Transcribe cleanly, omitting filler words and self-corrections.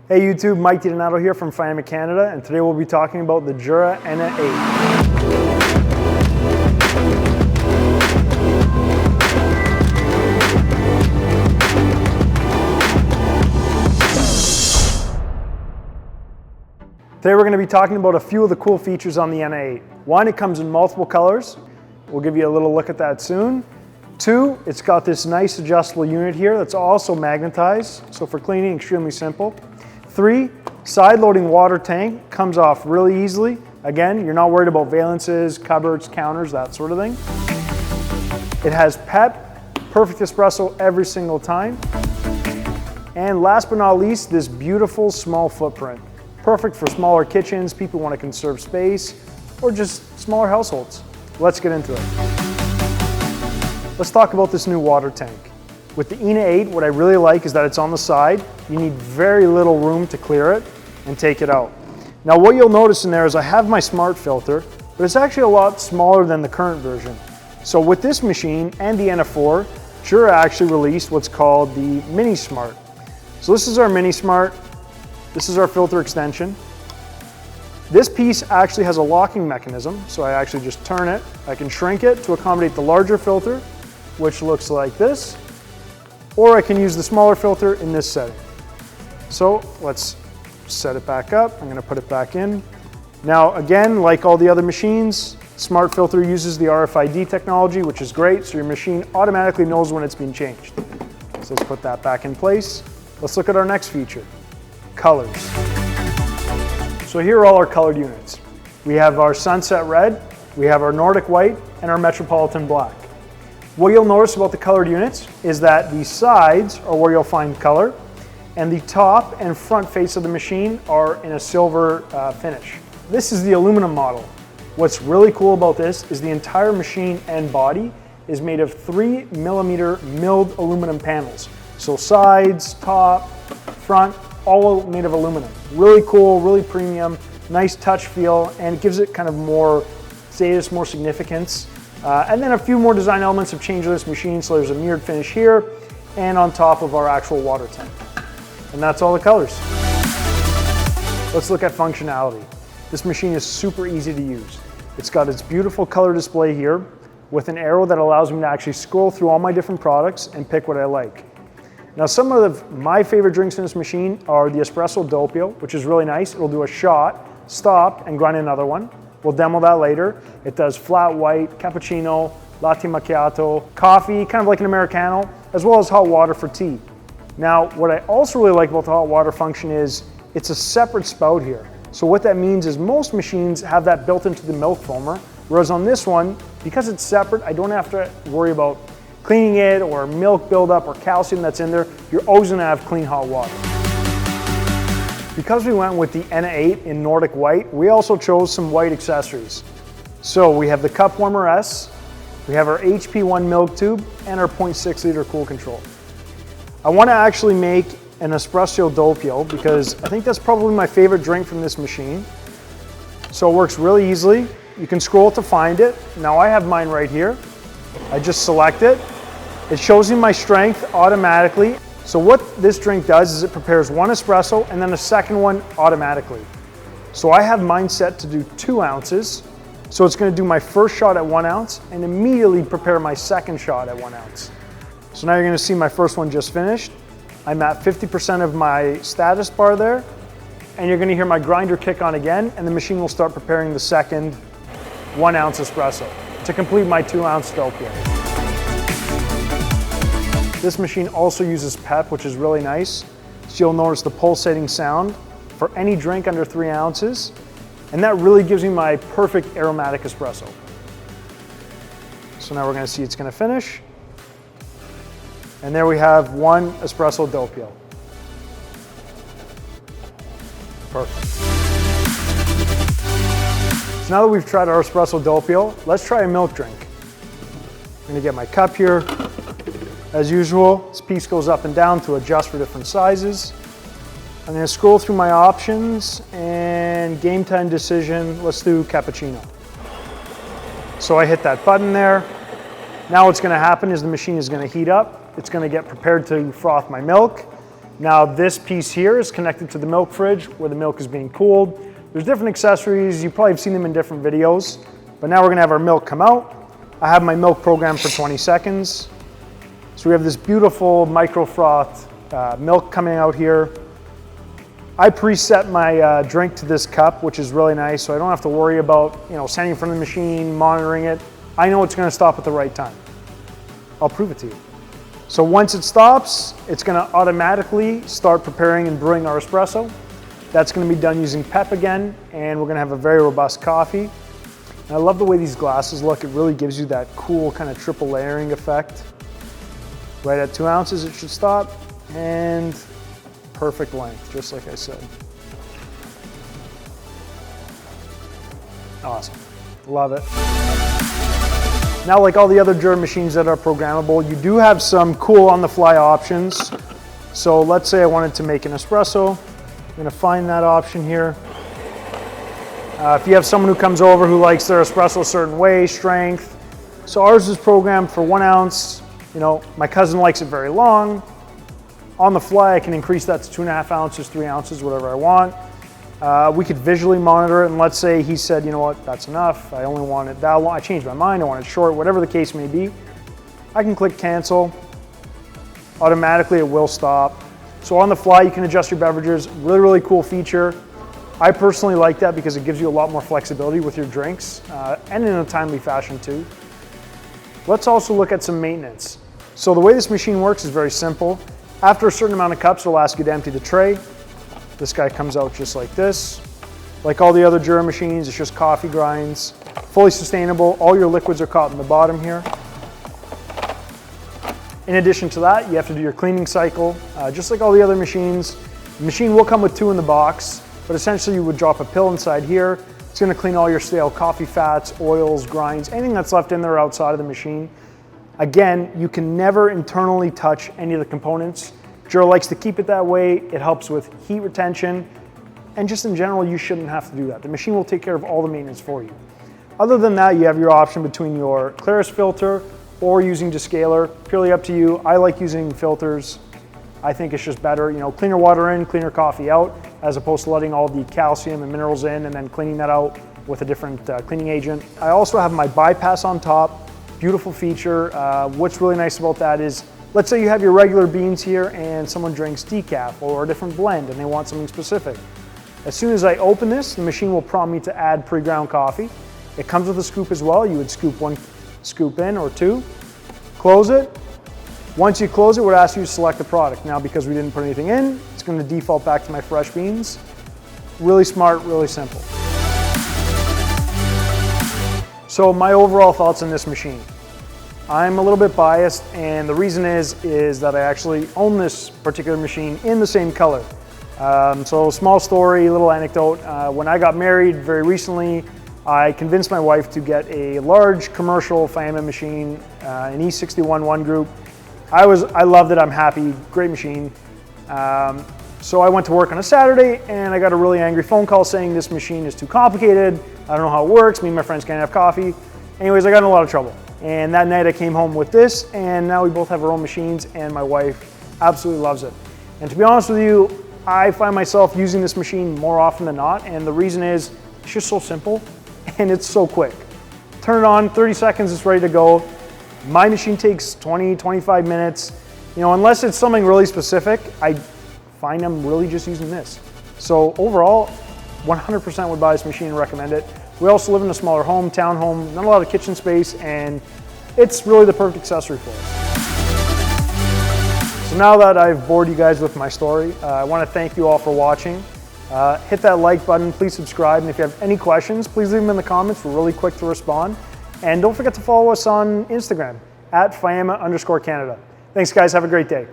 Hey YouTube, Mike Donato here from Faema, Canada, and today we'll be talking about the Jura ENA-8. Today we're going to be talking about a few of the cool features on the ENA-8. One, it comes in multiple colors. We'll give you a little look at that soon. Two, it's got this nice adjustable unit here that's also magnetized, so for cleaning, extremely simple. Three, side-loading water tank, comes off really easily. Again, you're not worried about valences, cupboards, counters, that sort of thing. It has PEP, perfect espresso every single time. And last but not least, this beautiful small footprint. Perfect for smaller kitchens, people who want to conserve space, or just smaller households. Let's get into it. Let's talk about this new water tank. With the ENA-8, what I really like is that it's on the side. You need very little room to clear it and take it out. Now what you'll notice in there is I have my smart filter, but it's actually a lot smaller than the current version. So with this machine and the ENA-4, Jura actually released what's called the Mini Smart. So this is our Mini Smart. This is our filter extension. This piece actually has a locking mechanism, so I actually just turn it. I can shrink it to accommodate the larger filter, which looks like this, or I can use the smaller filter in this setting. So let's set it back up. I'm going to put it back in. Now again, like all the other machines, Smart Filter uses the RFID technology, which is great, so your machine automatically knows when it's been changed. So let's put that back in place. Let's look at our next feature, colors. So here are all our colored units. We have our Sunset Red, we have our Nordic White, and our Metropolitan Black. What you'll notice about the colored units is that the sides are where you'll find color, and the top and front face of the machine are in a silver finish. This is the aluminum model. What's really cool about this is the entire machine and body is made of 3mm milled aluminum panels. So sides, top, front, all made of aluminum. Really cool, really premium, nice touch feel, and it gives it kind of more status, more significance. And then a few more design elements have changed this machine, so there's a mirrored finish here and on top of our actual water tank. And that's all the colors. Let's look at functionality. This machine is super easy to use. It's got its beautiful color display here with an arrow that allows me to actually scroll through all my different products and pick what I like. Now some of my favorite drinks in this machine are the espresso doppio, which is really nice. It'll do a shot, stop, and grind another one. We'll demo that later. It does flat white, cappuccino, latte macchiato, coffee, kind of like an Americano, as well as hot water for tea. Now, what I also really like about the hot water function is it's a separate spout here. So what that means is most machines have that built into the milk foamer, whereas on this one, because it's separate, I don't have to worry about cleaning it or milk buildup or calcium that's in there. You're always gonna have clean hot water. Because we went with the ENA-8 in Nordic White, we also chose some white accessories. So we have the Cup Warmer S, we have our HP1 milk tube, and our 0.6 liter cool control. I want to actually make an espresso doppio because I think that's probably my favorite drink from this machine. So it works really easily. You can scroll to find it. Now I have mine right here. I just select it. It shows me my strength automatically. So what this drink does is it prepares one espresso and then a second one automatically. So I have mine set to do 2 ounces. So it's going to do my first shot at 1 ounce and immediately prepare my second shot at 1 ounce. So now you're going to see my first one just finished. I'm at 50% of my status bar there, and you're going to hear my grinder kick on again, and the machine will start preparing the second 1 ounce espresso to complete my 2 ounce doppio. This machine also uses PEP, which is really nice. So you'll notice the pulsating sound for any drink under 3 ounces. And that really gives me my perfect aromatic espresso. So now we're gonna see it's gonna finish. And there we have 1 espresso doppio. Perfect. So now that we've tried our espresso doppio, let's try a milk drink. I'm gonna get my cup here. As usual, this piece goes up and down to adjust for different sizes. I'm going to scroll through my options and game time decision, let's do cappuccino. So I hit that button there. Now what's going to happen is the machine is going to heat up. It's going to get prepared to froth my milk. Now this piece here is connected to the milk fridge where the milk is being cooled. There's different accessories, you probably have seen them in different videos, but now we're gonna have our milk come out. I have my milk programmed for 20 seconds. So we have this beautiful micro froth milk coming out here. I preset my drink to this cup, which is really nice, so I don't have to worry about standing in front of the machine, monitoring it. I know it's gonna stop at the right time. I'll prove it to you. So once it stops, it's gonna automatically start preparing and brewing our espresso. That's gonna be done using pep again, and we're gonna have a very robust coffee. And I love the way these glasses look. It really gives you that cool kind of triple layering effect. Right at 2 ounces, it should stop, and perfect length, just like I said. Awesome, love it. Now, like all the other Jura machines that are programmable, you do have some cool on-the-fly options. So let's say I wanted to make an espresso. I'm gonna find that option here. If you have someone who comes over who likes their espresso a certain way, strength. So ours is programmed for 1 ounce. My cousin likes it very long. On the fly, I can increase that to 2.5 ounces, 3 ounces, whatever I want. We could visually monitor it, and let's say he said, you know what, that's enough. I only want it that long. I changed my mind, I want it short, whatever the case may be. I can click cancel. Automatically, it will stop. So on the fly, you can adjust your beverages. Really, really cool feature. I personally like that because it gives you a lot more flexibility with your drinks, and in a timely fashion too. Let's also look at some maintenance. So the way this machine works is very simple. After a certain amount of cups, it'll ask you to empty the tray. This guy comes out just like this. Like all the other Jura machines, it's just coffee grinds. Fully sustainable, all your liquids are caught in the bottom here. In addition to that, you have to do your cleaning cycle. Just like all the other machines, the machine will come with 2 in the box, but essentially you would drop a pill inside here. It's gonna clean all your stale coffee fats, oils, grinds, anything that's left in there outside of the machine. Again, you can never internally touch any of the components. Jura likes to keep it that way. It helps with heat retention, and just in general, you shouldn't have to do that. The machine will take care of all the maintenance for you. Other than that, you have your option between your clearest filter or using descaler, purely up to you. I like using filters. I think it's just better, cleaner water in, cleaner coffee out, as opposed to letting all the calcium and minerals in and then cleaning that out with a different cleaning agent. I also have my bypass on top. Beautiful feature. What's really nice about that is, let's say you have your regular beans here and someone drinks decaf or a different blend and they want something specific. As soon as I open this, the machine will prompt me to add pre-ground coffee. It comes with a scoop as well. You would scoop 1 scoop in or 2, close it. Once you close it, it would ask you to select the product. Now, because we didn't put anything in, it's going to default back to my fresh beans. Really smart, really simple. So my overall thoughts on this machine. I'm a little bit biased, and the reason is that I actually own this particular machine in the same color. So small story, little anecdote. When I got married very recently, I convinced my wife to get a large commercial Faema machine, an E61 1 group. I loved it, I'm happy, great machine. So I went to work on a Saturday and I got a really angry phone call saying this machine is too complicated. I don't know how it works. Me and my friends can't have coffee. Anyways, I got in a lot of trouble. And that night I came home with this, and now we both have our own machines, and my wife absolutely loves it. And to be honest with you, I find myself using this machine more often than not, and the reason is it's just so simple and it's so quick. Turn it on, 30 seconds, it's ready to go. My machine takes 20, 25 minutes. Unless it's something really specific, I find I'm really just using this. So overall, 100% would buy this machine and recommend it. We also live in a smaller home, townhome, not a lot of kitchen space, and it's really the perfect accessory for us. So now that I've bored you guys with my story, I want to thank you all for watching. Hit that like button, please subscribe, and if you have any questions, please leave them in the comments. We're really quick to respond. And don't forget to follow us on Instagram, @Faema_Canada. Thanks guys, have a great day.